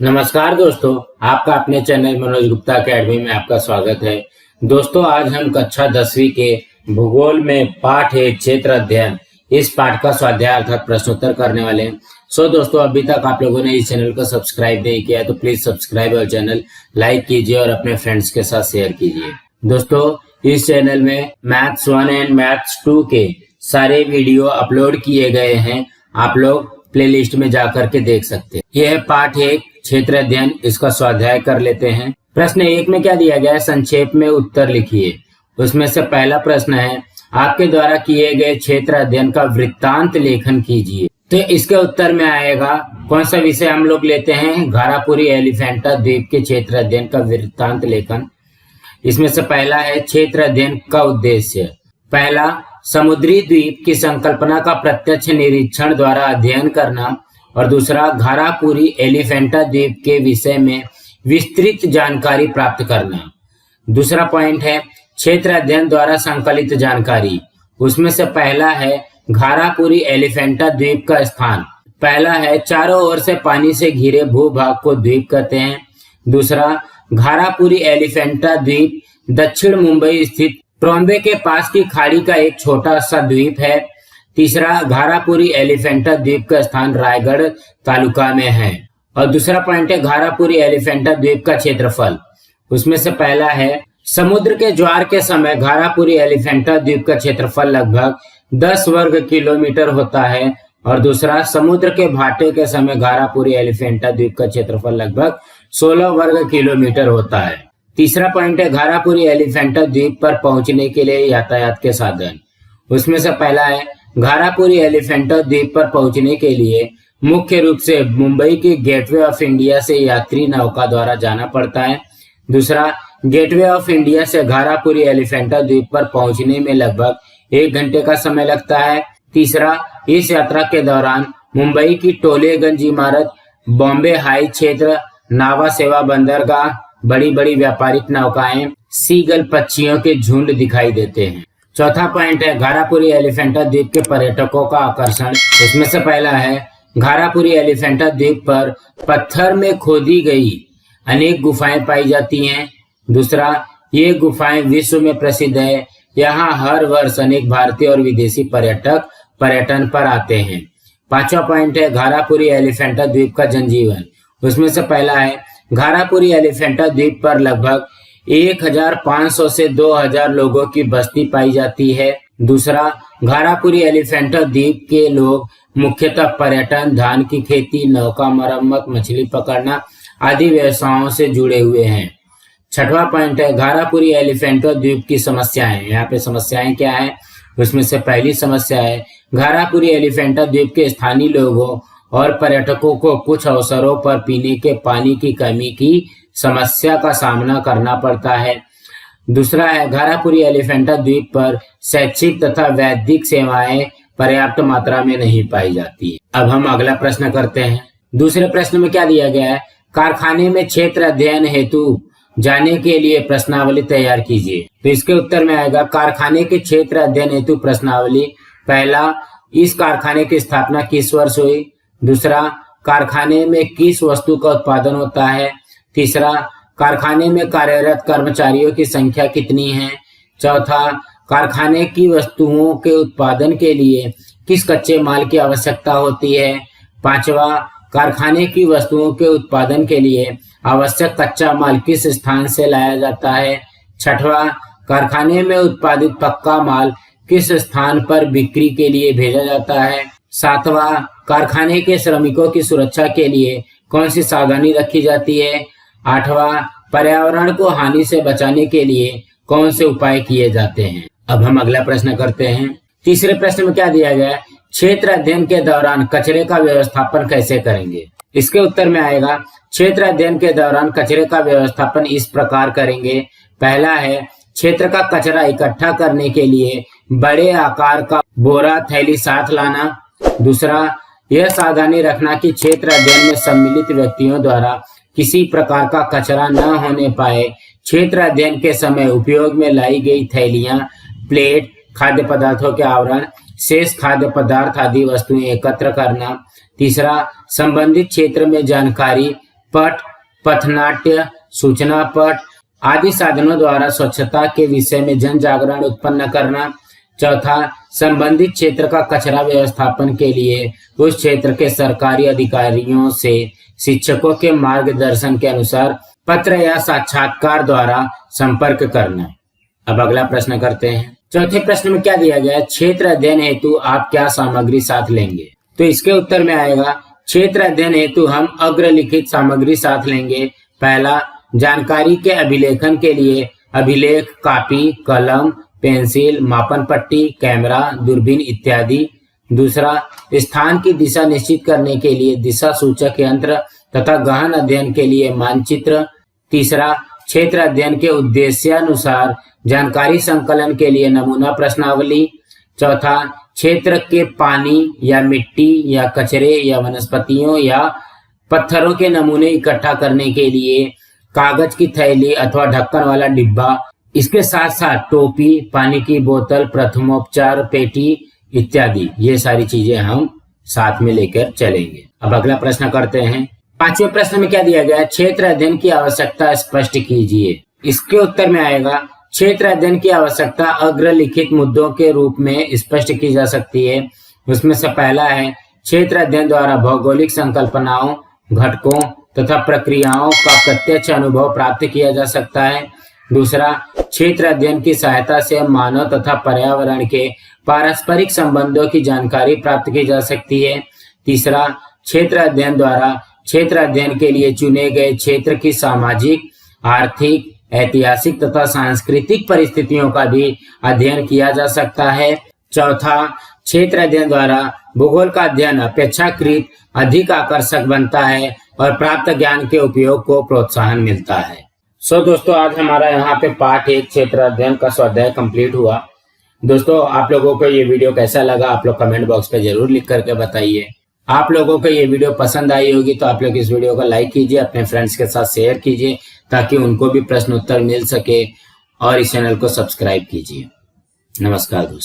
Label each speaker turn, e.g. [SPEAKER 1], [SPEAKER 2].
[SPEAKER 1] नमस्कार दोस्तों, आपका अपने चैनल मनोज गुप्ता अकेडमी में आपका स्वागत है। दोस्तों, आज हम कक्षा 10वीं के भूगोल में पाठ है क्षेत्र अध्ययन, इस पाठ का स्वाध्याय अर्थात प्रश्नोत्तर करने वाले हैं। दोस्तों, अभी तक आप लोगों ने इस चैनल को सब्सक्राइब नहीं किया है तो प्लीज सब्सक्राइब और चैनल लाइक कीजिए और अपने फ्रेंड्स के साथ शेयर कीजिए। दोस्तों, इस चैनल में मैथ्स 1 एंड मैथ्स 2 के सारे वीडियो अपलोड किए गए हैं, आप लोग प्लेलिस्ट में जाकर के देख सकते हैं। यह पाठ एक क्षेत्र अध्ययन, इसका स्वाध्याय कर लेते हैं। प्रश्न 1 में क्या दिया गया है, संक्षेप में उत्तर लिखिए। उसमें से पहला प्रश्न है, आपके द्वारा किए गए क्षेत्र अध्ययन का वृत्तांत लेखन कीजिए। तो इसके उत्तर में आएगा कौन सा विषय हम लोग लेते हैं, घारापुरी एलिफेंटा द्वीप के क्षेत्र अध्ययन का वृत्तांत लेखन। इसमें से पहला है क्षेत्र अध्ययन का उद्देश्य। पहला, समुद्री द्वीप की संकल्पना का प्रत्यक्ष निरीक्षण द्वारा अध्ययन करना, और दूसरा, घारापुरी एलिफेंटा द्वीप के विषय में विस्तृत जानकारी प्राप्त करना। दूसरा पॉइंट है क्षेत्र अध्ययन द्वारा संकलित जानकारी। उसमें से पहला है घारापुरी एलिफेंटा द्वीप का स्थान। पहला है चारों ओर से पानी से घिरे भूभाग को द्वीप कहते हैं। दूसरा, घारापुरी एलिफेंटा द्वीप दक्षिण मुंबई स्थित ट्रॉम्बे के पास की खाड़ी का एक छोटा सा द्वीप है। तीसरा, घारापुरी एलिफेंटा द्वीप का स्थान रायगढ़ तालुका में है। और दूसरा पॉइंट है घारापुरी एलिफेंटा द्वीप का क्षेत्रफल। उसमें से पहला है समुद्र के ज्वार के समय घारापुरी एलिफेंटा द्वीप का क्षेत्रफल लगभग 10 वर्ग किलोमीटर होता है, और दूसरा, समुद्र के भाटे के समय घारापुरी एलिफेंटा द्वीप का क्षेत्रफल लगभग 16 वर्ग किलोमीटर होता है। तीसरा पॉइंट है घारापुरी एलिफेंटा द्वीप पर पहुंचने के लिए यातायात के साधन। उसमें से पहला है घारापुरी एलिफेंटा द्वीप पर पहुंचने के लिए मुख्य रूप से मुंबई के गेटवे ऑफ इंडिया से यात्री नौका द्वारा जाना पड़ता है। दूसरा, गेटवे ऑफ इंडिया से घारापुरी एलिफेंटा द्वीप पर पहुंचने में लगभग 1 घंटे का समय लगता है। तीसरा, इस यात्रा के दौरान मुंबई की टोलेगंज इमारत, बॉम्बे हाई क्षेत्र, नावा सेवा बंदरगाह, बड़ी बड़ी व्यापारिक नौकाएं, सीगल पक्षियों के झुंड दिखाई देते हैं। चौथा पॉइंट है घारापुरी एलिफेंटा द्वीप के पर्यटकों का आकर्षण। उसमें से पहला है घारापुरी एलिफेंटा द्वीप पर पत्थर में खोदी गई अनेक गुफाएं पाई जाती हैं। दूसरा, ये गुफाएं विश्व में प्रसिद्ध है, यहाँ हर वर्ष अनेक भारतीय और विदेशी पर्यटक पर्यटन पर आते हैं। पांचवा पॉइंट है घारापुरी एलिफेंटा द्वीप का जनजीवन। उसमें से पहला है घारापुरी एलिफेंटा द्वीप पर लगभग 1500 से 2000 लोगों की बस्ती पाई जाती है। दूसरा, घारापुरी एलिफेंटा द्वीप के लोग मुख्यतः पर्यटन, धान की खेती, नौका मरम्मत, मछली पकड़ना आदि व्यवसायों से जुड़े हुए हैं। छठवां पॉइंट है घारापुरी एलिफेंटा द्वीप की समस्याएं। यहाँ पे समस्याएं क्या है, उसमें से पहली समस्या है घारापुरी एलिफेंटा द्वीप के स्थानीय लोगों और पर्यटकों को कुछ अवसरों पर पीने के पानी की कमी की समस्या का सामना करना पड़ता है। दूसरा है घारापुरी एलिफेंटा द्वीप पर शैक्षिक तथा वैद्यिक सेवाएं पर्याप्त मात्रा में नहीं पाई जाती। अब हम अगला प्रश्न करते हैं। दूसरे प्रश्न में क्या दिया गया है, कारखाने में क्षेत्र अध्ययन हेतु जाने के लिए प्रश्नावली तैयार कीजिए। तो इसके उत्तर में आएगा कारखाने के क्षेत्र अध्ययन हेतु प्रश्नावली। पहला, इस कारखाने की स्थापना किस वर्ष हुई। दूसरा, कारखाने में किस वस्तु का उत्पादन होता है। तीसरा, कारखाने में कार्यरत कर्मचारियों की संख्या कितनी है। चौथा, कारखाने की वस्तुओं के उत्पादन के लिए किस कच्चे माल की आवश्यकता होती है। पांचवा, कारखाने की वस्तुओं के उत्पादन के लिए आवश्यक कच्चा माल किस स्थान से लाया जाता है। छठवां, कारखाने में उत्पादित पक्का माल किस स्थान पर बिक्री के लिए भेजा जाता है। सातवां, कारखाने के श्रमिकों की सुरक्षा के लिए कौन सी सावधानी रखी जाती है। आठवां, पर्यावरण को हानि से बचाने के लिए कौन से उपाय किए जाते हैं। अब हम अगला प्रश्न करते हैं। तीसरे प्रश्न में क्या दिया गया है, क्षेत्र अध्ययन के दौरान कचरे का व्यवस्थापन कैसे करेंगे। इसके उत्तर में आएगा क्षेत्र अध्ययन के दौरान कचरे का व्यवस्थापन इस प्रकार करेंगे। पहला है क्षेत्र का कचरा इकट्ठा करने के लिए बड़े आकार का बोरा थैली साथ लाना। दूसरा, यह सावधानी रखना कि क्षेत्र अध्ययन में सम्मिलित व्यक्तियों द्वारा किसी प्रकार का कचरा न होने पाए। क्षेत्र अध्ययन के समय उपयोग में लाई गई थैलियां, प्लेट, खाद्य पदार्थों के आवरण, शेष खाद्य पदार्थ आदि वस्तुएं एकत्र करना। तीसरा, संबंधित क्षेत्र में जानकारी पट, पथनाट्य, सूचना पट आदि साधनों द्वारा स्वच्छता के विषय में जन जागरण उत्पन्न करना। चौथा, संबंधित क्षेत्र का कचरा व्यवस्थापन के लिए उस क्षेत्र के सरकारी अधिकारियों से शिक्षकों के मार्गदर्शन के अनुसार पत्र या साक्षात्कार द्वारा संपर्क करना। अब अगला प्रश्न करते हैं। चौथे प्रश्न में क्या दिया गया है? क्षेत्र अध्ययन हेतु आप क्या सामग्री साथ लेंगे? तो इसके उत्तर में आएगा, क्षेत्र अध्ययन हेतु हम अग्रलिखित सामग्री साथ लेंगे। पहला, जानकारी के अभिलेखन के लिए अभिलेख, कापी, कलम, पेंसिल, मापन पट्टी, कैमरा, दूरबीन इत्यादि। दूसरा, स्थान की दिशा निश्चित करने के लिए दिशा सूचक यंत्र तथा गहन अध्ययन के लिए मानचित्र। तीसरा, क्षेत्र अध्ययन के उद्देश्यानुसार जानकारी संकलन के लिए नमूना प्रश्नावली। चौथा, क्षेत्र के पानी या मिट्टी या कचरे या वनस्पतियों या पत्थरों के नमूने इकट्ठा करने के लिए कागज की थैली अथवा ढक्कन वाला डिब्बा। इसके साथ साथ टोपी, पानी की बोतल, प्रथमोपचार पेटी इत्यादि, ये सारी चीजें हम साथ में लेकर चलेंगे। अब अगला प्रश्न करते हैं। पांचवें प्रश्न में क्या दिया गया है? क्षेत्र अध्ययन की आवश्यकता स्पष्ट कीजिए। इसके उत्तर में आएगा, क्षेत्र अध्ययन की आवश्यकता अग्रलिखित मुद्दों के रूप में स्पष्ट की जा सकती है। उसमें से पहला है, क्षेत्र अध्ययन द्वारा भौगोलिक संकल्पनाओं, घटकों तथा प्रक्रियाओं का प्रत्यक्ष अनुभव प्राप्त किया जा सकता है। दूसरा, क्षेत्र अध्ययन की सहायता से मानव तथा पर्यावरण के पारस्परिक संबंधों की जानकारी प्राप्त की जा सकती है। तीसरा, क्षेत्र अध्ययन द्वारा क्षेत्र अध्ययन के लिए चुने गए क्षेत्र की सामाजिक, आर्थिक, ऐतिहासिक तथा सांस्कृतिक परिस्थितियों का भी अध्ययन किया जा सकता है। चौथा, क्षेत्र अध्ययन द्वारा भूगोल का अध्ययन अपेक्षाकृत अधिक आकर्षक बनता है और प्राप्त ज्ञान के उपयोग को प्रोत्साहन मिलता है। दोस्तों, आज हमारा यहाँ पे पाठ 1 क्षेत्र अध्ययन का स्वाध्याय कंप्लीट हुआ। दोस्तों, आप लोगों को ये वीडियो कैसा लगा आप लोग कमेंट बॉक्स पे जरूर लिख करके बताइए। आप लोगों को ये वीडियो पसंद आई होगी तो आप लोग इस वीडियो को लाइक कीजिए, अपने फ्रेंड्स के साथ शेयर कीजिए ताकि उनको भी प्रश्न उत्तर मिल सके, और इस चैनल को सब्सक्राइब कीजिए। नमस्कार दोस्तों।